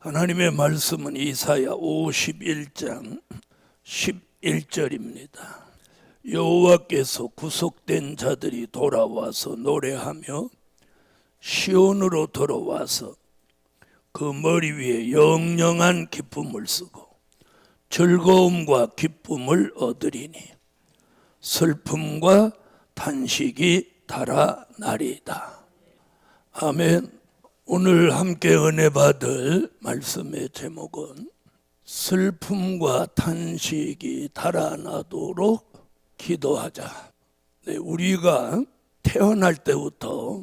하나님의 말씀은 이사야 51장 11절입니다. 여호와께서 구속된 자들이 돌아와서 노래하며 시온으로 들어와서 그 머리 위에 영영한 기쁨을 쓰고 즐거움과 기쁨을 얻으리니 슬픔과 탄식이 달아나리이다. 아멘. 오늘 함께 은혜 받을 말씀의 제목은 슬픔과 탄식이 달아나도록 기도하자. 네, 우리가 태어날 때부터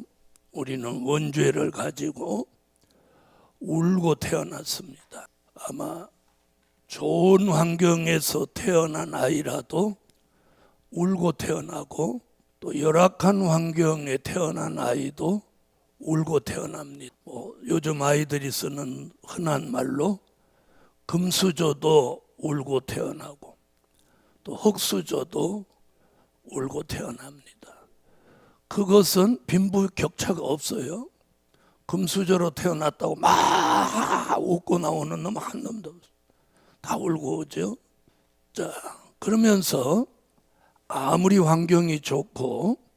우리는 원죄를 가지고 울고 태어났습니다. 아마 좋은 환경에서 태어난 아이라도 울고 태어나고, 또 열악한 환경에 태어난 아이도 울고 태어납니다. 요즘 아이들이 쓰는 흔한 말로 금수저도 울고 태어나고 또 흙수저도 울고 태어납니다. 그것은 빈부격차가 없어요. 금수저로 태어났다고 막 웃고 나오는 놈 한 놈도 없어요. 다 울고 오죠. 자, 그러면서 아무리 환경이 좋고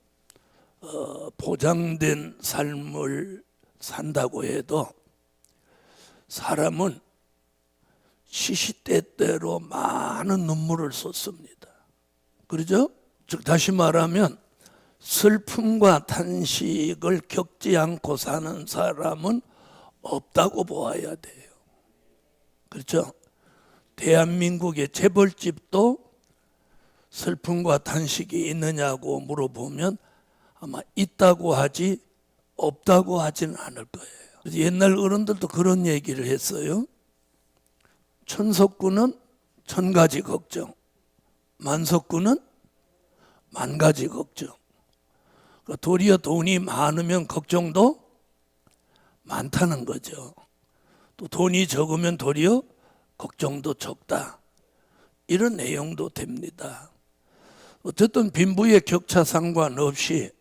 보장된 삶을 산다고 해도 사람은 시시때때로 많은 눈물을 쏟습니다. 그렇죠? 즉 다시 말하면 슬픔과 탄식을 겪지 않고 사는 사람은 없다고 보아야 돼요. 그렇죠? 대한민국의 재벌집도 슬픔과 탄식이 있느냐고 물어보면 아마 있다고 하지 없다고 하지는 않을 거예요. 옛날 어른들도 그런 얘기를 했어요. 천석구는 천가지 걱정, 만석구는 만가지 걱정. 도리어 돈이 많으면 걱정도 많다는 거죠. 또 돈이 적으면 도리어 걱정도 적다. 이런 내용도 됩니다. 어쨌든 빈부의 격차 상관없이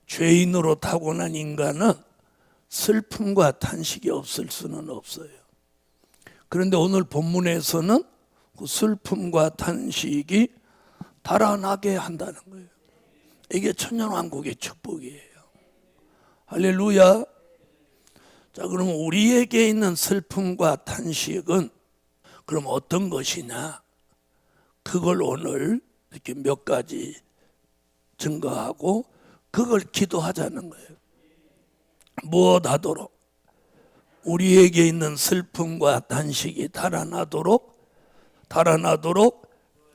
죄인으로 타고난 인간은 슬픔과 탄식이 없을 수는 없어요. 그런데 오늘 본문에서는 그 슬픔과 탄식이 달아나게 한다는 거예요. 이게 천년왕국의 축복이에요. 할렐루야. 자, 그럼 우리에게 있는 슬픔과 탄식은 그럼 어떤 것이냐? 그걸 오늘 이렇게 몇 가지 증거하고 그걸 기도하자는 거예요. 무엇하도록? 우리에게 있는 슬픔과 탄식이 달아나도록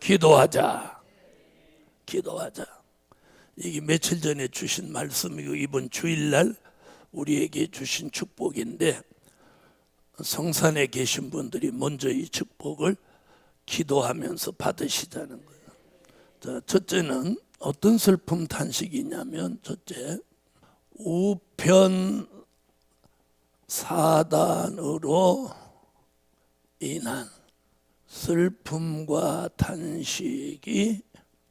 기도하자. 이게 며칠 전에 주신 말씀이고 이번 주일날 우리에게 주신 축복인데, 성산에 계신 분들이 먼저 이 축복을 기도하면서 받으시자는 거예요. 자, 첫째는 어떤 슬픔 탄식이냐면, 첫째, 우편 사단으로 인한 슬픔과 탄식이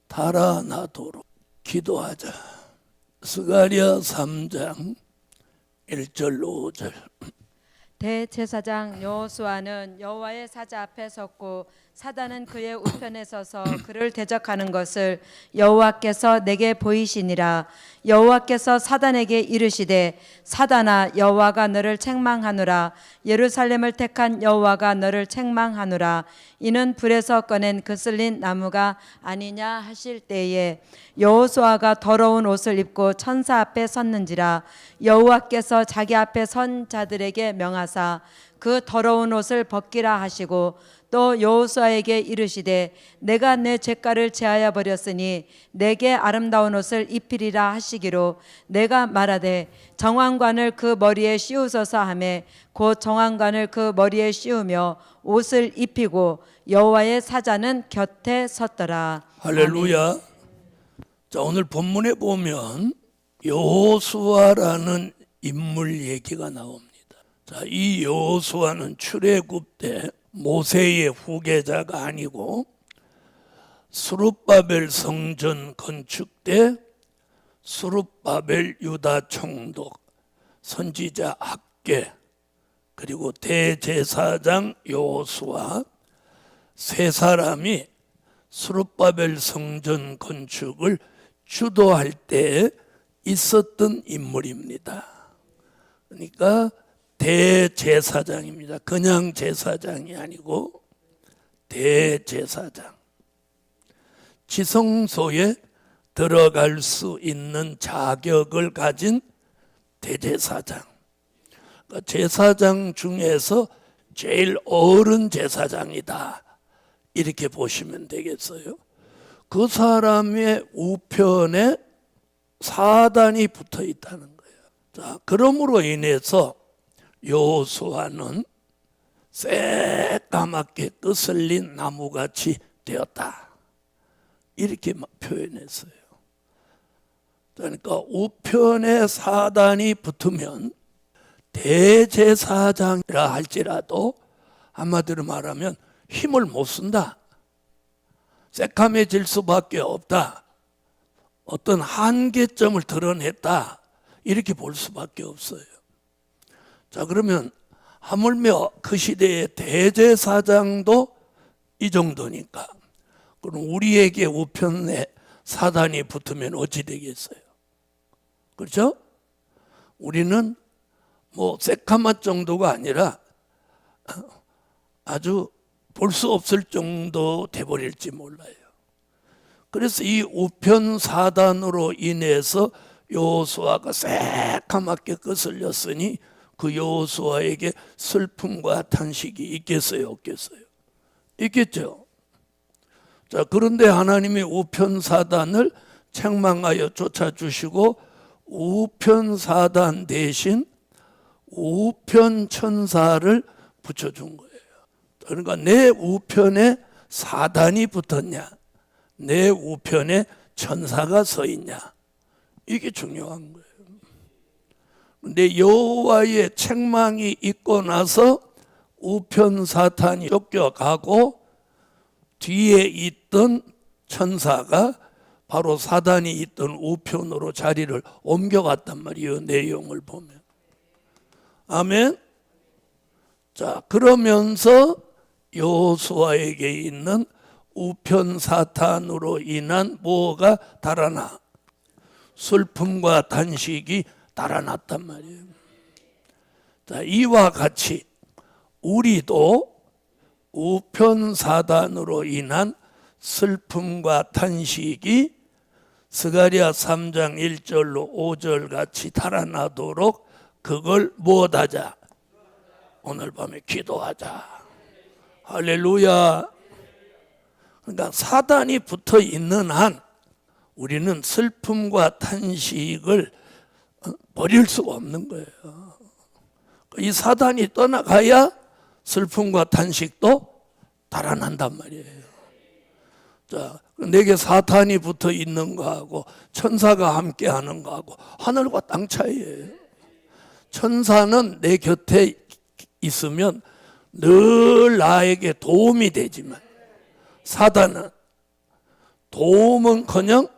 달아나도록 기도하자. 스가랴 3장 1절 5절. 대제사장 여호수아는 여호와의 사자 앞에 섰고 사단은 그의 우편에 서서 그를 대적하는 것을 여호와께서 내게 보이시니라. 여호와께서 사단에게 이르시되 사단아, 여호와가 너를 책망하노라. 예루살렘을 택한 여호와가 너를 책망하노라. 이는 불에서 꺼낸 그슬린 나무가 아니냐 하실 때에 여호수아가 더러운 옷을 입고 천사 앞에 섰는지라. 여호와께서 자기 앞에 선 자들에게 명하사 그 더러운 옷을 벗기라 하시고, 또 여호수아에게 이르시되 내가 내 죄가를 제하여 버렸으니 내게 아름다운 옷을 입히리라 하시기로, 내가 말하되 정왕관을 그 머리에 씌우소서 하매 곧 정왕관을 그 머리에 씌우며 옷을 입히고 여호와의 사자는 곁에 섰더라. 할렐루야. 아멘. 자, 오늘 본문에 보면 여호수아라는 인물 얘기가 나옵니다. 자, 이 여호수아는 출애굽 때 모세의 후계자가 아니고 스룹바벨 성전 건축 때 스룹바벨 유다 총독 선지자 학계 그리고 대제사장 여호수아 세 사람이 스룹바벨 성전 건축을 주도할 때 있었던 인물입니다. 그러니까 대제사장입니다. 그냥 제사장이 아니고 대제사장. 지성소에 들어갈 수 있는 자격을 가진 대제사장. 그러니까 제사장 중에서 제일 어른 제사장이다. 이렇게 보시면 되겠어요. 그 사람의 우편에 사단이 붙어 있다는 거예요. 자, 그러므로 인해서 여호수아는 새까맣게 거슬린 나무같이 되었다. 이렇게 표현했어요. 그러니까 우편에 사단이 붙으면 대제사장이라 할지라도 한마디로 말하면 힘을 못 쓴다. 새까매질 수밖에 없다. 어떤 한계점을 드러냈다. 이렇게 볼 수밖에 없어요. 자, 그러면 하물며 그 시대의 대제사장도 이 정도니까 그럼 우리에게 우편에 사단이 붙으면 어찌 되겠어요? 그렇죠? 우리는 뭐 새까맣 정도가 아니라 아주 볼 수 없을 정도 돼버릴지 몰라요. 그래서 이 우편 사단으로 인해서 여호수아가 새까맣게 거슬렸으니 그 여호수아에게 슬픔과 탄식이 있겠어요, 없겠어요? 있겠죠. 자, 그런데 하나님이 우편 사단을 책망하여 쫓아주시고 우편 사단 대신 우편 천사를 붙여준 거예요. 그러니까 내 우편에 사단이 붙었냐, 내 우편에 천사가 서 있냐, 이게 중요한 거예요. 근데 여호와의 책망이 있고 나서 우편 사탄이 쫓겨가고 뒤에 있던 천사가 바로 사단이 있던 우편으로 자리를 옮겨갔단 말이에요. 내용을 보면. 아멘. 자, 그러면서 여호수아에게 있는 우편 사탄으로 인한 뭐가 달아나? 슬픔과 단식이 달아났단 말이에요. 자, 이와 같이 우리도 우편 사단으로 인한 슬픔과 탄식이 스가랴 3장 1절로 5절 같이 달아나도록 그걸 무엇하자? 오늘 밤에 기도하자. 할렐루야. 그러니까 사단이 붙어 있는 한 우리는 슬픔과 탄식을 버릴 수가 없는 거예요. 이 사단이 떠나가야 슬픔과 탄식도 달아난단 말이에요. 자, 내게 사탄이 붙어 있는 거하고 천사가 함께 하는 거하고 하늘과 땅 차이예요. 천사는 내 곁에 있으면 늘 나에게 도움이 되지만 사단은 도움은커녕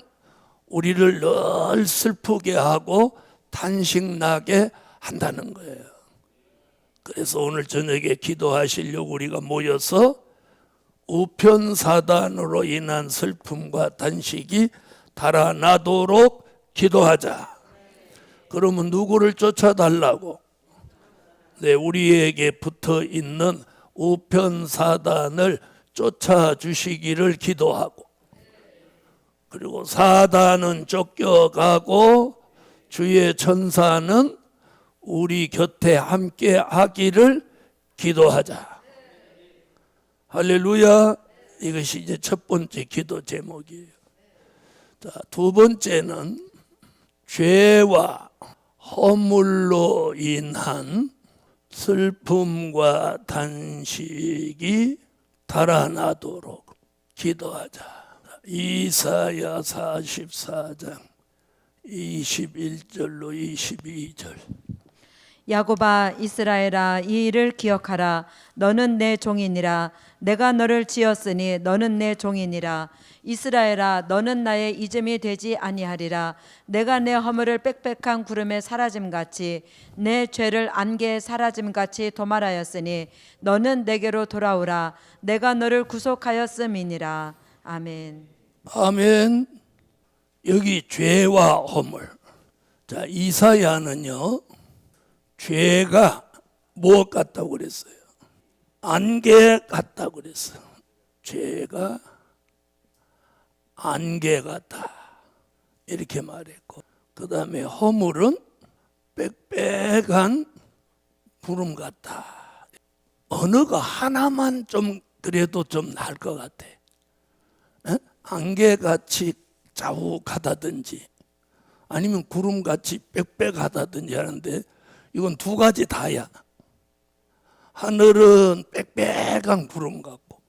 우리를 늘 슬프게 하고 탄식나게 한다는 거예요. 그래서 오늘 저녁에 기도하시려고 우리가 모여서 우편 사단으로 인한 슬픔과 단식이 달아나도록 기도하자. 그러면 누구를 쫓아달라고? 네, 우리에게 붙어 있는 우편 사단을 쫓아주시기를 기도하고, 그리고 사단은 쫓겨가고 주의 천사는 우리 곁에 함께 하기를 기도하자. 할렐루야. 이것이 이제 첫 번째 기도 제목이에요. 자, 두 번째는 죄와 허물로 인한 슬픔과 단식이 달아나도록 기도하자. 이사야 44장 21절로 22절. 야곱아 이스라엘아 이 일을 기억하라. 너는 내 종이니라. 내가 너를 지었으니 너는 내 종이니라. 이스라엘아 너는 나의 이름이 되지 아니하리라. 내가 내 허물을 빽빽한 구름에 사라짐같이 내 죄를 안개에 사라짐같이 도말하였으니 너는 내게로 돌아오라. 내가 너를 구속하였음이니라. 아멘. 아멘. 여기 죄와 허물. 자, 이사야는요, 죄가 무엇 같다고 그랬어요? 안개 같다고 그랬어요. 죄가 안개 같다 이렇게 말했고, 그 다음에 허물은 빽빽한 구름 같다. 언어가 하나만 좀 그래도 좀 나을 것 같아. 안개같이 자욱하다든지 아니면 구름같이 빽빽하다든지 하는데, 이건 두 가지 다야. 하늘은 빽빽한 구름 같고,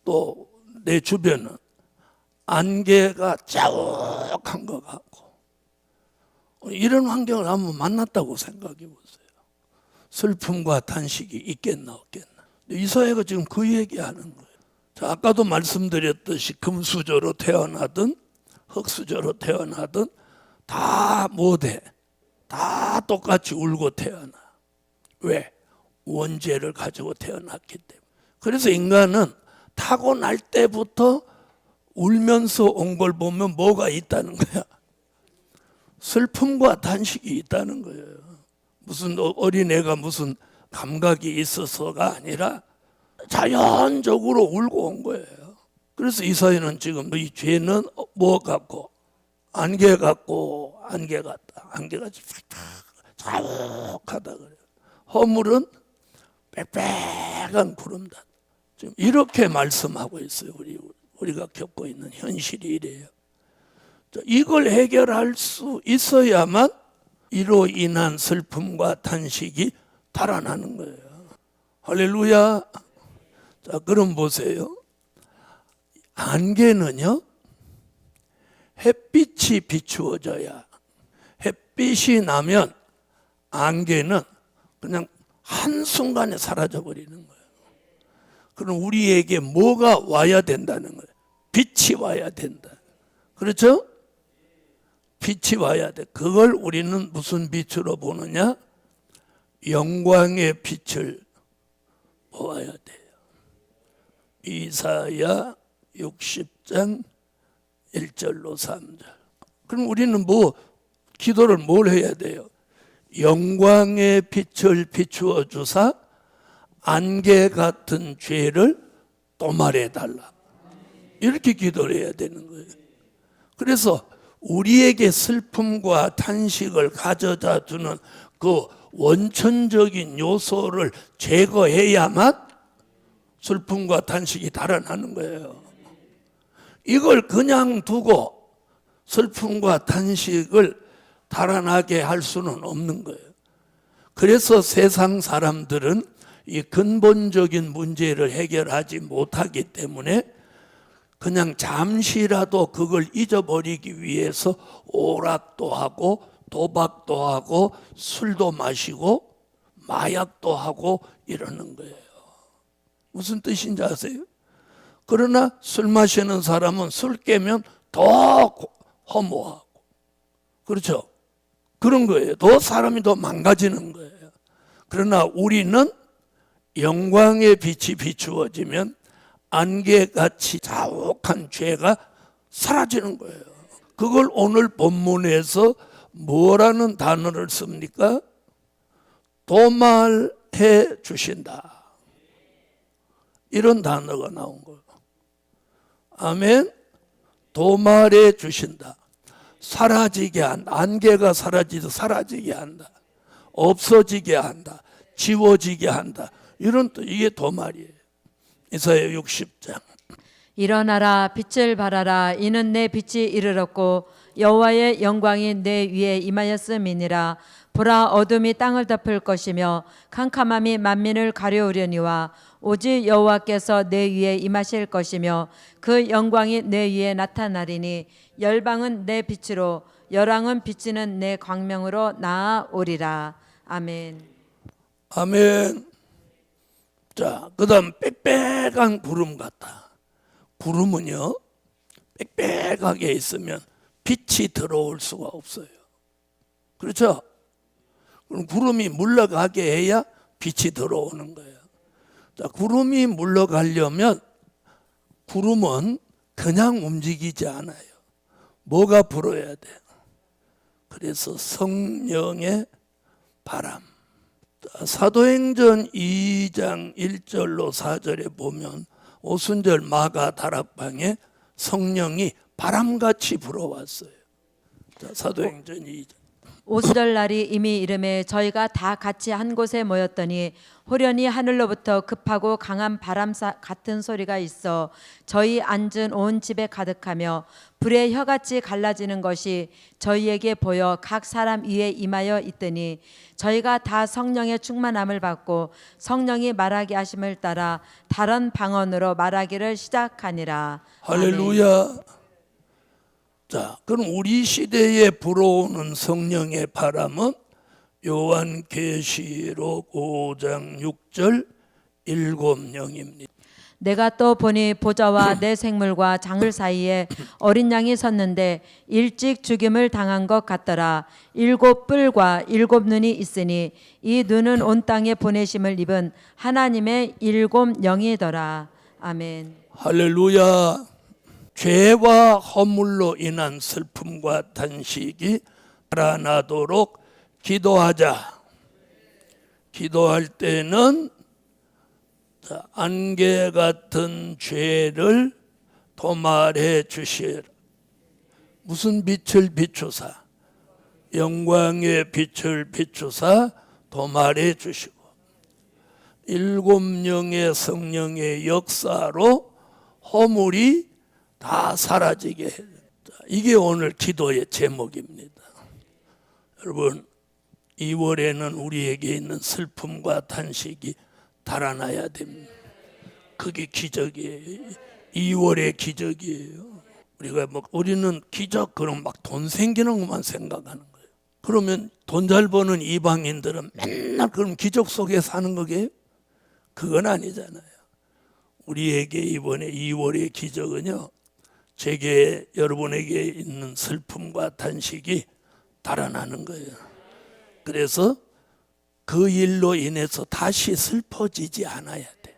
또 내 주변은 안개가 자욱한 것 같고, 이런 환경을 한번 만났다고 생각해 보세요. 슬픔과 탄식이 있겠나 없겠나. 이사야가 지금 그 얘기하는 거예요. 자, 아까도 말씀드렸듯이 금수저로 태어나든 흙수저로 태어나든 다 못해. 다 똑같이 울고 태어나. 왜? 원죄를 가지고 태어났기 때문에. 그래서 인간은 타고날 때부터 울면서 온 걸 보면 뭐가 있다는 거야? 슬픔과 탄식이 있다는 거예요. 무슨 어린애가 무슨 감각이 있어서가 아니라 자연적으로 울고 온 거예요. 그래서 이사야는 지금 이 죄는 뭐 같고? 안개 같고, 안개 같다. 안개같이 자욱하다 그래요. 허물은 빽빽한 구름다. 지금 이렇게 말씀하고 있어요. 우리가 겪고 있는 현실이 이래요. 이걸 해결할 수 있어야만 이로 인한 슬픔과 탄식이 달아나는 거예요. 할렐루야. 자, 그럼 보세요. 안개는요, 햇빛이 비추어져야, 햇빛이 나면 안개는 그냥 한순간에 사라져 버리는 거예요. 그럼 우리에게 뭐가 와야 된다는 거예요? 빛이 와야 된다. 그렇죠? 빛이 와야 돼. 그걸 우리는 무슨 빛으로 보느냐? 영광의 빛을 보아야 돼요. 이사야 60장 1절로 3절. 그럼 우리는 기도를 뭘 해야 돼요? 영광의 빛을 비추어 주사 안개 같은 죄를 도말해 달라. 이렇게 기도를 해야 되는 거예요. 그래서 우리에게 슬픔과 탄식을 가져다 주는 그 원천적인 요소를 제거해야만 슬픔과 탄식이 달아나는 거예요. 이걸 그냥 두고 슬픔과 탄식을 달아나게 할 수는 없는 거예요. 그래서 세상 사람들은 이 근본적인 문제를 해결하지 못하기 때문에 그냥 잠시라도 그걸 잊어버리기 위해서 오락도 하고 도박도 하고 술도 마시고 마약도 하고 이러는 거예요. 무슨 뜻인지 아세요? 그러나 술 마시는 사람은 술 깨면 더 허무하고, 그렇죠? 그런 거예요. 더 사람이 더 망가지는 거예요. 그러나 우리는 영광의 빛이 비추어지면 안개같이 자욱한 죄가 사라지는 거예요. 그걸 오늘 본문에서 뭐라는 단어를 씁니까? 도말해 주신다. 이런 단어가 나온 거예요. 아멘. 도말해 주신다. 사라지게 한다. 안개가 사라지게 한다. 없어지게 한다. 지워지게 한다. 이런 뜻, 이게 도말이에요. 이사야 60장. 일어나라 빛을 발하라. 이는 내 빛이 이르렀고 여호와의 영광이 내 위에 임하였음이니라. 보라 어둠이 땅을 덮을 것이며 캄캄함이 만민을 가려우려니와 오직 여호와께서 내 위에 임하실 것이며 그 영광이 내 위에 나타나리니 열방은 내 빛으로 열왕은 비치는 내 광명으로 나아오리라. 아멘. 아멘. 자, 그다음 빽빽한 구름 같다. 구름은요, 빽빽하게 있으면 빛이 들어올 수가 없어요. 그렇죠? 그럼 구름이 물러가게 해야 빛이 들어오는 거예요. 자, 구름이 물러가려면 구름은 그냥 움직이지 않아요. 뭐가 불어야 돼요? 그래서 성령의 바람. 자, 사도행전 2장 1절로 4절에 보면 오순절 마가 다락방에 성령이 바람같이 불어왔어요. 자, 사도행전 2장. 오순절 날이 이미 이름에 저희가 다 같이 한 곳에 모였더니 호련히 하늘로부터 급하고 강한 바람 같은 소리가 있어 저희 앉은 온 집에 가득하며 불의 혀같이 갈라지는 것이 저희에게 보여 각 사람 위에 임하여 있더니 저희가 다 성령의 충만함을 받고 성령이 말하게 하심을 따라 다른 방언으로 말하기를 시작하니라. 할렐루야. 자, 그럼 우리 시대에 불어오는 성령의 바람은 요한계시록 5장 6절 7영입니다. 내가 또 보니 보좌와 내 생물과 장을 사이에 어린 양이 섰는데 일찍 죽임을 당한 것 같더라. 7 뿔과 7 눈이 있으니 이 눈은 온 땅에 보내심을 입은 하나님의 7 영이더라. 아멘. 할렐루야. 죄와 허물로 인한 슬픔과 단식이 달아나도록 기도하자. 기도할 때는 안개 같은 죄를 도말해 주시라. 무슨 빛을 비추사? 영광의 빛을 비추사 도말해 주시고 7영의 성령의 역사로 허물이 다 사라지게 해요. 이게 오늘 기도의 제목입니다. 여러분, 2월에는 우리에게 있는 슬픔과 단식이 달아나야 됩니다. 그게 기적이에요. 2월의 기적이에요. 우리는 기적 그럼 막 돈 생기는 것만 생각하는 거예요. 그러면 돈 잘 버는 이방인들은 맨날 그럼 기적 속에 사는 거게요? 그건 아니잖아요. 우리에게 이번에 2월의 기적은요, 제게 여러분에게 있는 슬픔과 단식이 달아나는 거예요. 그래서 그 일로 인해서 다시 슬퍼지지 않아야 돼.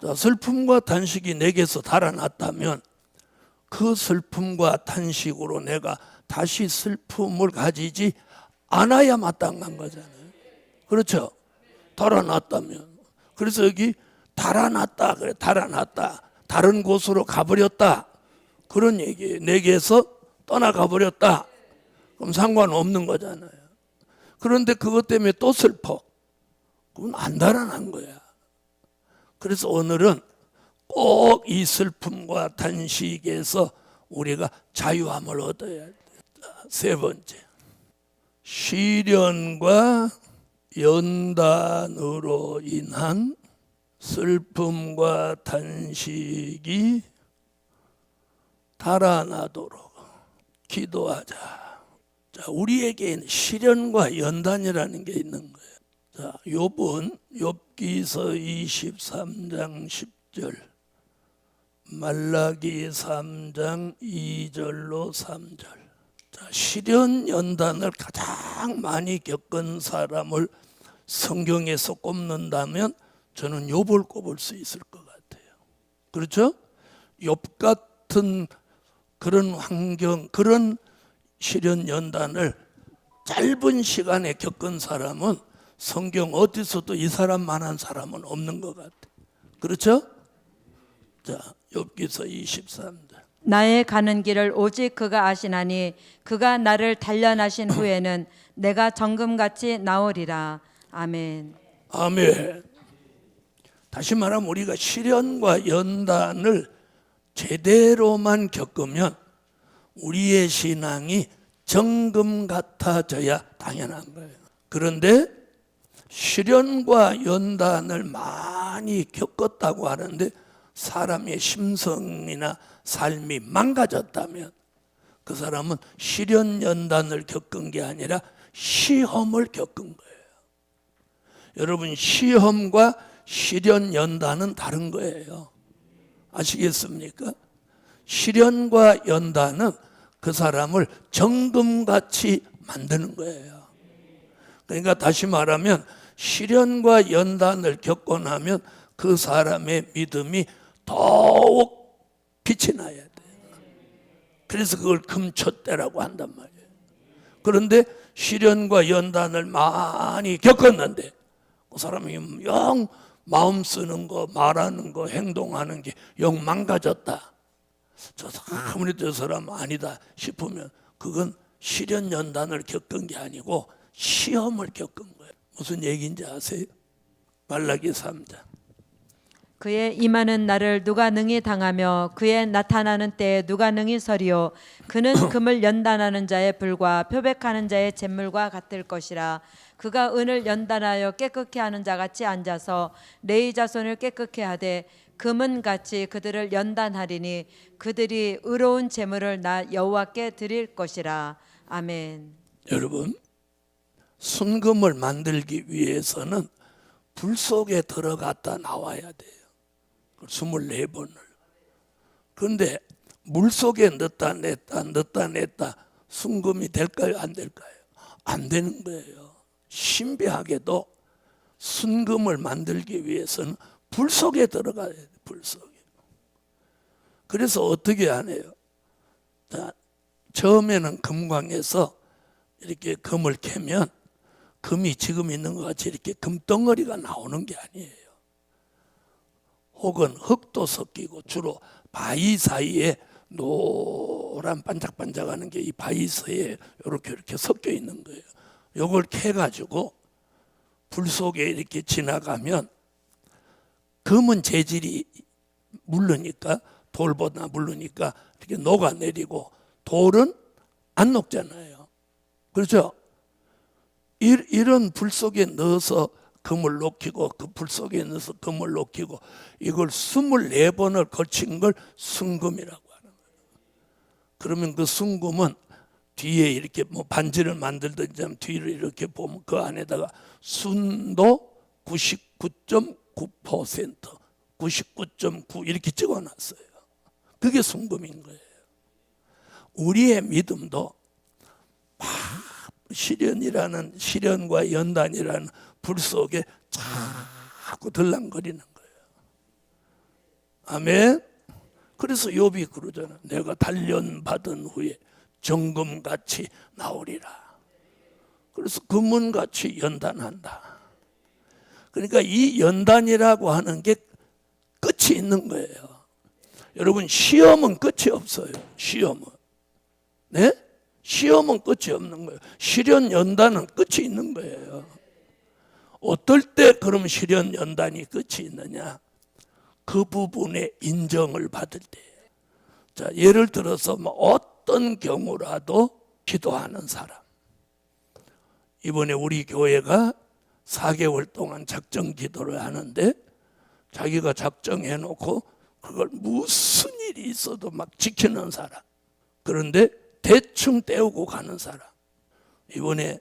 자, 슬픔과 단식이 내게서 달아났다면 그 슬픔과 단식으로 내가 다시 슬픔을 가지지 않아야 마땅한 거잖아요. 그렇죠? 달아났다면. 그래서 여기 달아났다 그래. 달아났다. 다른 곳으로 가버렸다. 그런 얘기예요. 내게서 떠나가 버렸다. 그럼 상관없는 거잖아요. 그런데 그것 때문에 또 슬퍼. 그건 안 달아난 거야. 그래서 오늘은 꼭 이 슬픔과 단식에서 우리가 자유함을 얻어야 돼. 세 번째, 시련과 연단으로 인한 슬픔과 단식이 달아나도록 기도하자. 자, 우리에게 시련과 연단이라는 게 있는 거예요. 자, 욥은 욥기서 23장 10절, 말라기 3장 2절로 3절. 자, 시련 연단을 가장 많이 겪은 사람을 성경에서 꼽는다면 저는 욥을 꼽을 수 있을 것 같아요. 그렇죠? 욥 같은 그런 환경, 그런 시련 연단을 짧은 시간에 겪은 사람은 성경 어디서도 이 사람만한 사람은 없는 것 같아요. 그렇죠? 자, 욥기서 23절. 나의 가는 길을 오직 그가 아시나니 그가 나를 단련하신 후에는 내가 정금같이 나오리라. 아멘. 아멘. 다시 말하면 우리가 시련과 연단을 제대로만 겪으면 우리의 신앙이 정금 같아져야 당연한 거예요. 그런데 시련과 연단을 많이 겪었다고 하는데 사람의 심성이나 삶이 망가졌다면 그 사람은 시련 연단을 겪은 게 아니라 시험을 겪은 거예요. 여러분, 시험과 시련 연단은 다른 거예요. 아시겠습니까? 시련과 연단은 그 사람을 정금같이 만드는 거예요. 그러니까 다시 말하면 시련과 연단을 겪고 나면 그 사람의 믿음이 더욱 빛이 나야 돼요. 그래서 그걸 금촛대라고 한단 말이에요. 그런데 시련과 연단을 많이 겪었는데 그 사람이 영 마음 쓰는 거, 말하는 거, 행동하는 게 영 망가졌다. 아무래도 저 사람 아니다 싶으면 그건 시련 연단을 겪은 게 아니고 시험을 겪은 거예요. 무슨 얘기인지 아세요? 말라기 3장. 그의 임하는 날을 누가 능히 당하며 그의 나타나는 때에 누가 능히 서리요. 그는 금을 연단하는 자의 불과 표백하는 자의 잿물과 같을 것이라. 그가 은을 연단하여 깨끗게 하는 자같이 앉아서 레위 자손을 깨끗게 하되 금은 같이 그들을 연단하리니 그들이 의로운 제물을 나 여호와께 드릴 것이라. 아멘. 여러분, 순금을 만들기 위해서는 불 속에 들어갔다 나와야 돼요. 24번을. 그런데 물 속에 넣다 냈다 순금이 될까요? 안 될까요? 안 되는 거예요. 신비하게도 순금을 만들기 위해서는 불 속에 들어가야 돼요. 불 속에. 그래서 어떻게 하네요? 자, 처음에는 금광에서 이렇게 금을 캐면 금이 지금 있는 것 같이 이렇게 금덩어리가 나오는 게 아니에요. 혹은 흙도 섞이고 주로 바위 사이에 노란 반짝반짝하는 게 이 바위 사이에 이렇게 섞여 있는 거예요. 이걸 캐가지고 불 속에 이렇게 지나가면 금은 재질이 물르니까 돌보다 물르니까 이렇게 녹아내리고 돌은 안 녹잖아요. 그렇죠? 이런 불 속에 넣어서 금을 녹이고 그 불 속에 넣어서 금을 녹이고 이걸 24번을 거친 걸 순금이라고 하는 거예요. 그러면 그 순금은 뒤에 이렇게 뭐 반지를 만들든지 하면 뒤를 이렇게 보면 그 안에다가 순도 99.9% 99.9 이렇게 찍어놨어요. 그게 순금인 거예요. 우리의 믿음도 시련과 연단이라는 불 속에 자꾸 들랑거리는 거예요. 아멘. 그래서 욥이 그러잖아. 내가 단련받은 후에 정금같이 나오리라. 그래서 금은같이 연단한다. 그러니까 이 연단이라고 하는 게 끝이 있는 거예요. 여러분, 시험은 끝이 없어요. 시험은. 네? 시험은 끝이 없는 거예요. 시련 연단은 끝이 있는 거예요. 어떨 때 그럼 시련 연단이 끝이 있느냐? 그 부분에 인정을 받을 때. 자, 예를 들어서 뭐 어떤 경우라도 기도하는 사람. 이번에 우리 교회가 4개월 동안 작정 기도를 하는데 자기가 작정해 놓고 그걸 무슨 일이 있어도 막 지키는 사람. 그런데 대충 때우고 가는 사람. 이번에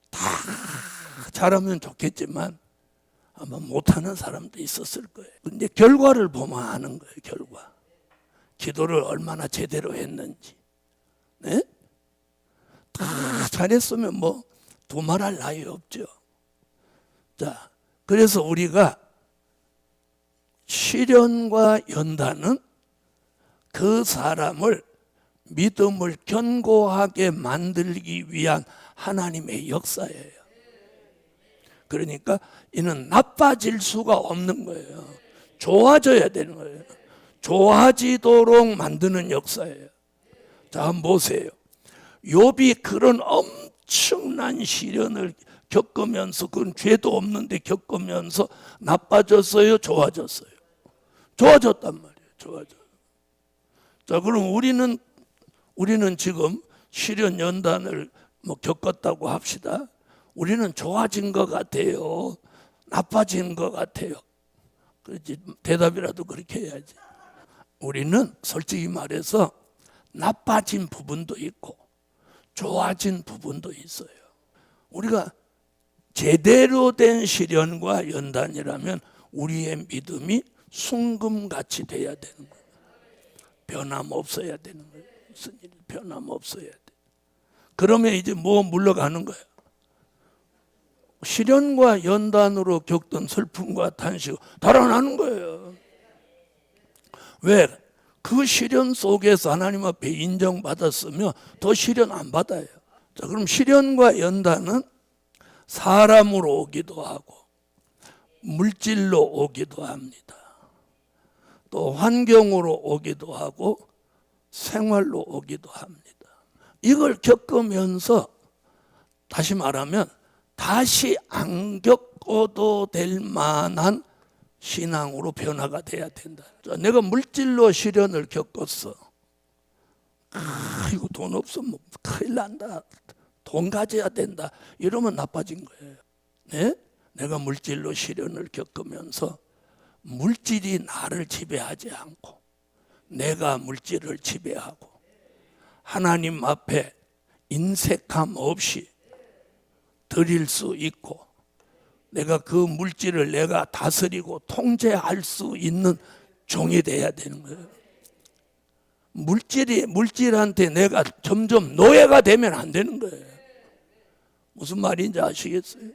다 잘하면 좋겠지만 아마 못하는 사람도 있었을 거예요. 근데 결과를 보면 아는 거예요. 결과. 기도를 얼마나 제대로 했는지. 네? 다 잘했으면 뭐 두말할 나위 없죠. 자, 그래서 우리가 시련과 연단은 그 사람을 믿음을 견고하게 만들기 위한 하나님의 역사예요. 그러니까 이는 나빠질 수가 없는 거예요. 좋아져야 되는 거예요. 좋아지도록 만드는 역사예요. 자, 한번 보세요. 욥이 그런 엄청난 시련을 겪으면서, 그건 죄도 없는데 겪으면서 나빠졌어요? 좋아졌어요? 좋아졌단 말이에요. 좋아져요. 자, 그럼 우리는 지금 시련 연단을 뭐 겪었다고 합시다. 우리는 좋아진 것 같아요? 나빠진 것 같아요? 그렇지, 대답이라도 그렇게 해야지. 우리는 솔직히 말해서 나빠진 부분도 있고 좋아진 부분도 있어요. 우리가 제대로 된 시련과 연단이라면 우리의 믿음이 순금같이 돼야 되는 거예요. 변함없어야 되는 거예요. 무슨 일 변함없어야 돼. 그러면 이제 뭐 물러가는 거예요. 시련과 연단으로 겪던 슬픔과 탄식 달아나는 거예요. 왜? 그 시련 속에서 하나님 앞에 인정받았으면 더 시련 안 받아요. 자, 그럼 시련과 연단은 사람으로 오기도 하고 물질로 오기도 합니다. 또 환경으로 오기도 하고 생활로 오기도 합니다. 이걸 겪으면서 다시 말하면 다시 안 겪어도 될 만한 신앙으로 변화가 돼야 된다. 자, 내가 물질로 시련을 겪었어. 이거 돈 없으면 큰일 난다. 돈 가져야 된다. 이러면 나빠진 거예요. 네? 내가 물질로 시련을 겪으면서 물질이 나를 지배하지 않고 내가 물질을 지배하고 하나님 앞에 인색함 없이 드릴 수 있고 내가 그 물질을 내가 다스리고 통제할 수 있는 종이 돼야 되는 거예요. 물질한테 내가 점점 노예가 되면 안 되는 거예요. 무슨 말인지 아시겠어요?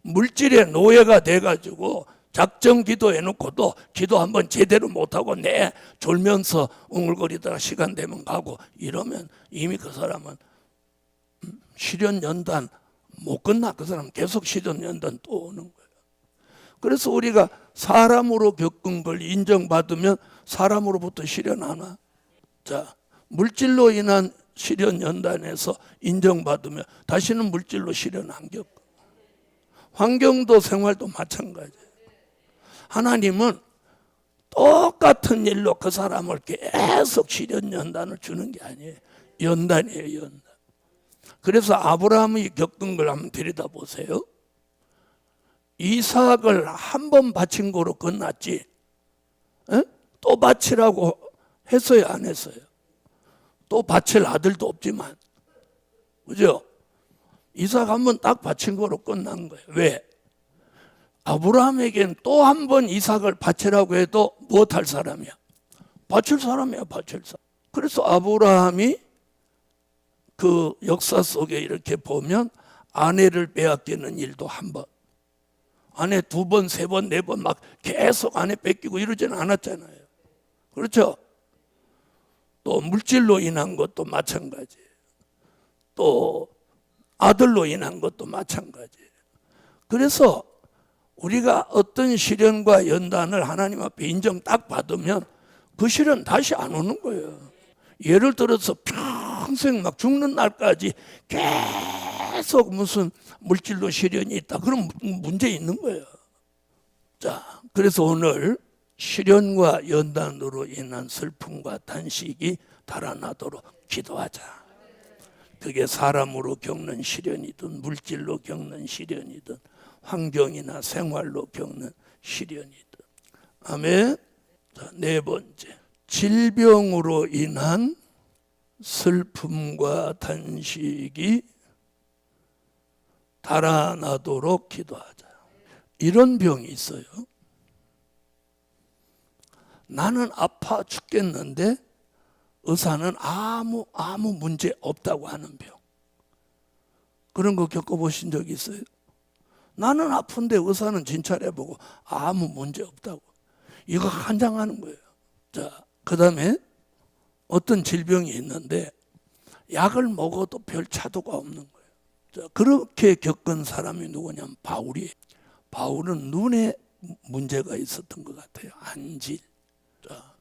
물질의 노예가 돼가지고 작정 기도해놓고도 기도 한번 제대로 못하고 내 졸면서 웅얼거리다가 시간 되면 가고 이러면 이미 그 사람은 시련 연단 못 끝나. 그 사람 계속 시련 연단 또 오는 거예요. 그래서 우리가 사람으로 겪은 걸 인정받으면 사람으로부터 시련 안 와. 자, 물질로 인한 시련 연단에서 인정받으면 다시는 물질로 시련 안 겪어. 환경도 생활도 마찬가지예요. 하나님은 똑같은 일로 그 사람을 계속 시련 연단을 주는 게 아니에요. 연단이에요, 연단. 그래서 아브라함이 겪은 걸 한번 들여다보세요. 이삭을 한 번 바친 거로 끝났지. 에? 또 바치라고 했어요, 안 했어요? 또 바칠 아들도 없지만, 그죠? 이삭 한 번 딱 바친 거로 끝난 거예요. 왜? 아브라함에겐 또 한 번 이삭을 바치라고 해도 무엇할 사람이야? 바칠 사람이야, 바칠 사람. 그래서 아브라함이 그 역사 속에 이렇게 보면 아내를 빼앗기는 일도 한 번, 아내 두 번, 세 번, 네 번 막 계속 아내 뺏기고 이러지는 않았잖아요. 그렇죠? 또 물질로 인한 것도 마찬가지예요. 또 아들로 인한 것도 마찬가지예요. 그래서 우리가 어떤 시련과 연단을 하나님 앞에 인정 딱 받으면 그 시련 다시 안 오는 거예요. 예를 들어서 평생 막 죽는 날까지 계속 무슨 물질로 시련이 있다. 그럼 문제 있는 거예요. 자, 그래서 오늘 시련과 연단으로 인한 슬픔과 탄식이 달아나도록 기도하자. 그게 사람으로 겪는 시련이든 물질로 겪는 시련이든 환경이나 생활로 겪는 시련이든. 아멘. 자, 네 번째, 질병으로 인한 슬픔과 탄식이 달아나도록 기도하자. 이런 병이 있어요. 나는 아파 죽겠는데 의사는 아무 문제 없다고 하는 병. 그런 거 겪어보신 적 있어요? 나는 아픈데 의사는 진찰해보고 아무 문제 없다고. 이거 환장하는 거예요. 자, 그 다음에 어떤 질병이 있는데 약을 먹어도 별 차도가 없는 거예요. 자, 그렇게 겪은 사람이 누구냐면 바울이에요. 바울은 눈에 문제가 있었던 것 같아요. 안질. 자,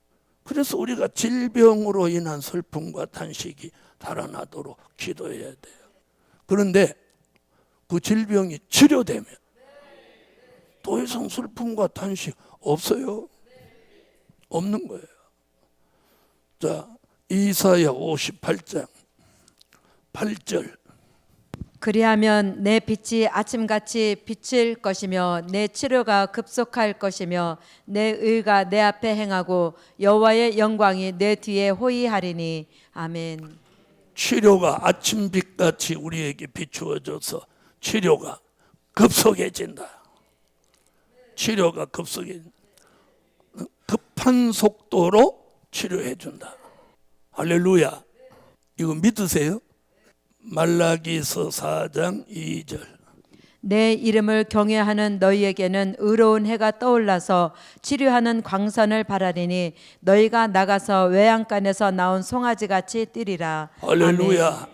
그래서 우리가 질병으로 인한 슬픔과 탄식이 달아나도록 기도해야 돼요. 그런데 그 질병이 치료되면 더 이상 슬픔과 탄식 없어요. 없는 거예요. 자, 이사야 58장 8절. 그리하면 내 빛이 아침같이 비칠 것이며 내 치료가 급속할 것이며 내 의가 내 앞에 행하고 여호와의 영광이 내 뒤에 호위하리니. 아멘. 치료가 아침빛같이 우리에게 비추어져서 치료가 급속해진다. 치료가 급한 속도로 치료해준다. 할렐루야. 이거 믿으세요? 말라기서 4장 2절. 내 이름을 경외하는 너희에게는 의로운 해가 떠올라서 치료하는 광선을 바라리니 너희가 나가서 외양간에서 나온 송아지같이 뛰리라. 할렐루야. 아멘.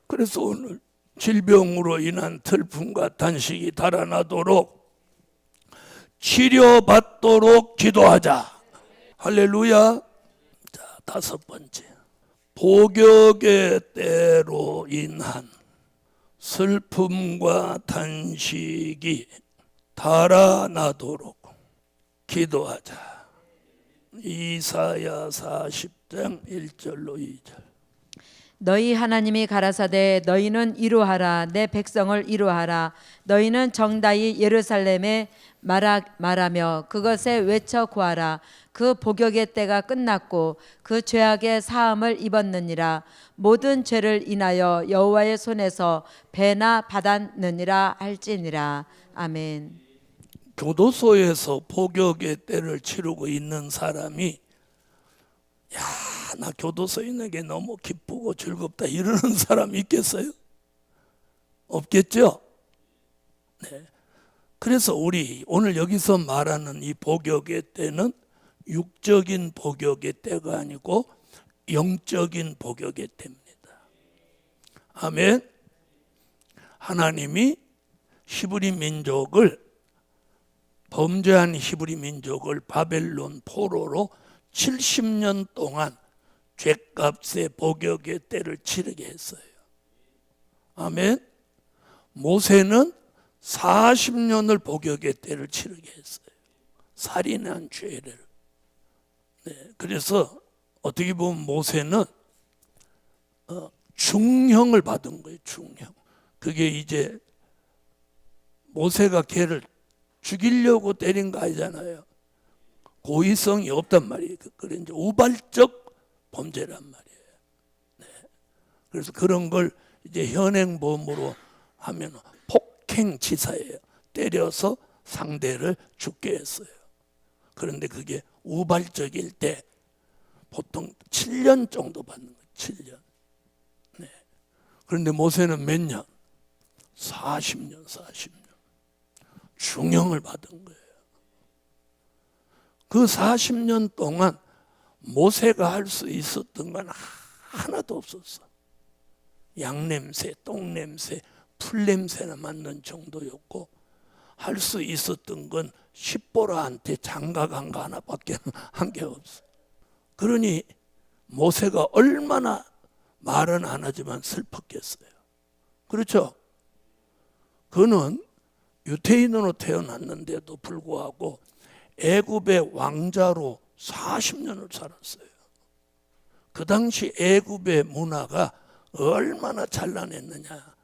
그래서 오늘 질병으로 인한 슬픔과 단식이 달아나도록 치료받도록 기도하자. 할렐루야. 자, 5번째. 복역의 때로 인한 슬픔과 단식이 달아나도록 기도하자. 이사야 40장 1절로 2절. 너희 하나님이 가라사대 너희는 이루하라 내 백성을 이루하라 너희는 정다이 예루살렘에 말하며 그것에 외쳐 구하라 그 복역의 때가 끝났고 그 죄악의 사함을 입었느니라 모든 죄를 인하여 여호와의 손에서 배나 받았느니라 할지니라. 아멘. 교도소에서 복역의 때를 치르고 있는 사람이 나 교도소에 있는 게 너무 기쁘고 즐겁다 이러는 사람 있겠어요? 없겠죠? 네. 그래서 우리 오늘 여기서 말하는 이 복역의 때는 육적인 복역의 때가 아니고 영적인 복역의 때입니다. 아멘. 하나님이 히브리 민족을 범죄한 히브리 민족을 바벨론 포로로 70년 동안 죄값의 복역의 때를 치르게 했어요. 아멘. 모세는 40년을 복역의 때를 치르게 했어요. 살인한 죄를. 네, 그래서 어떻게 보면 모세는 중형을 받은 거예요. 중형. 그게 이제 모세가 걔를 죽이려고 때린 거 아니잖아요. 고의성이 없단 말이에요. 그래 이제 우발적 범죄란 말이에요. 네. 그래서 그런 걸 이제 현행범으로 하면 폭행치사예요. 때려서 상대를 죽게 했어요. 그런데 그게 우발적일 때 보통 7년 정도 받는 거예요. 7년. 네. 그런데 모세는 몇 년? 40년. 중형을 받은 거예요. 그 40년 동안 모세가 할 수 있었던 건 하나도 없었어. 양냄새, 똥냄새, 풀냄새나 맡는 정도였고 할 수 있었던 건 십보라한테 장가간 거 하나밖에 한 게 없어. 그러니 모세가 얼마나 말은 안 하지만 슬펐겠어요. 그렇죠? 그는 유태인으로 태어났는데도 불구하고 애굽의 왕자로 40년을 살았어요. 그 당시 애굽의 문화가 얼마나 찬란했느냐.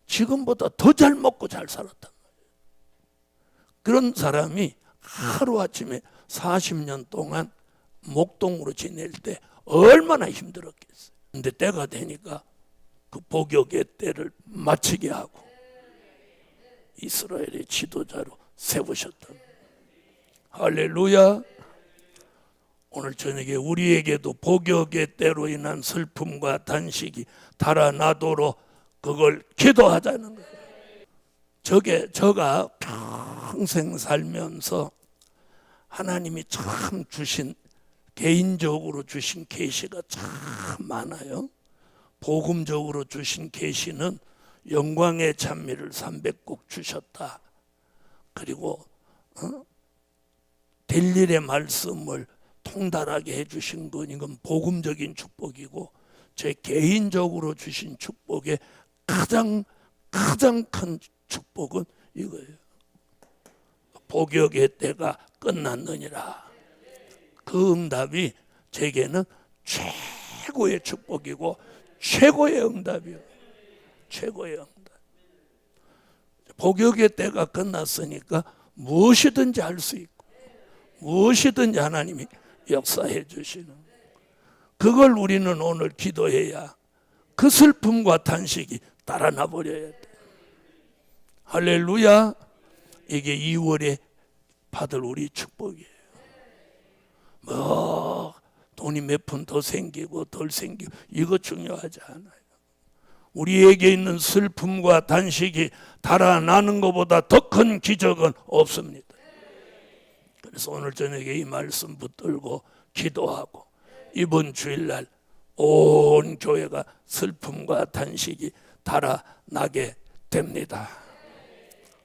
지금보다 더 잘 먹고 잘 살았단 말이에요. 그런 사람이 하루아침에 40년 동안 목동으로 지낼 때 얼마나 힘들었겠어요. 근데 때가 되니까 그 복역의 때를 마치게 하고 이스라엘의 지도자로 세우셨다. 할렐루야. 오늘 저녁에 우리에게도 복역의 때로 인한 슬픔과 단식이 달아나도록 그걸 기도하자는 거예요. 저가 평생 살면서 하나님이 참 주신 개인적으로 주신 계시가 참 많아요. 복음적으로 주신 계시는 영광의 찬미를 300곡 주셨다. 그리고 될 일의 말씀을 통달하게 해주신 건 이건 복음적인 축복이고 제 개인적으로 주신 축복의 가장 큰 축복은 이거예요. 복역의 때가 끝났느니라. 그 응답이 제게는 최고의 축복이고 최고의 응답이에요. 최고의 응답. 복역의 때가 끝났으니까 무엇이든지 할 수 있고 무엇이든지 하나님이 역사해 주시는 그걸 우리는 오늘 기도해야 그 슬픔과 탄식이 달아나 버려야 돼. 할렐루야. 이게 2월에 받을 우리 축복이에요. 뭐 돈이 몇 푼 더 생기고 덜 생기고 이거 중요하지 않아요. 우리에게 있는 슬픔과 단식이 달아나는 것보다 더 큰 기적은 없습니다. 그래서 오늘 저녁에 이 말씀 붙들고 기도하고 이번 주일날 온 교회가 슬픔과 단식이 달아나게 됩니다.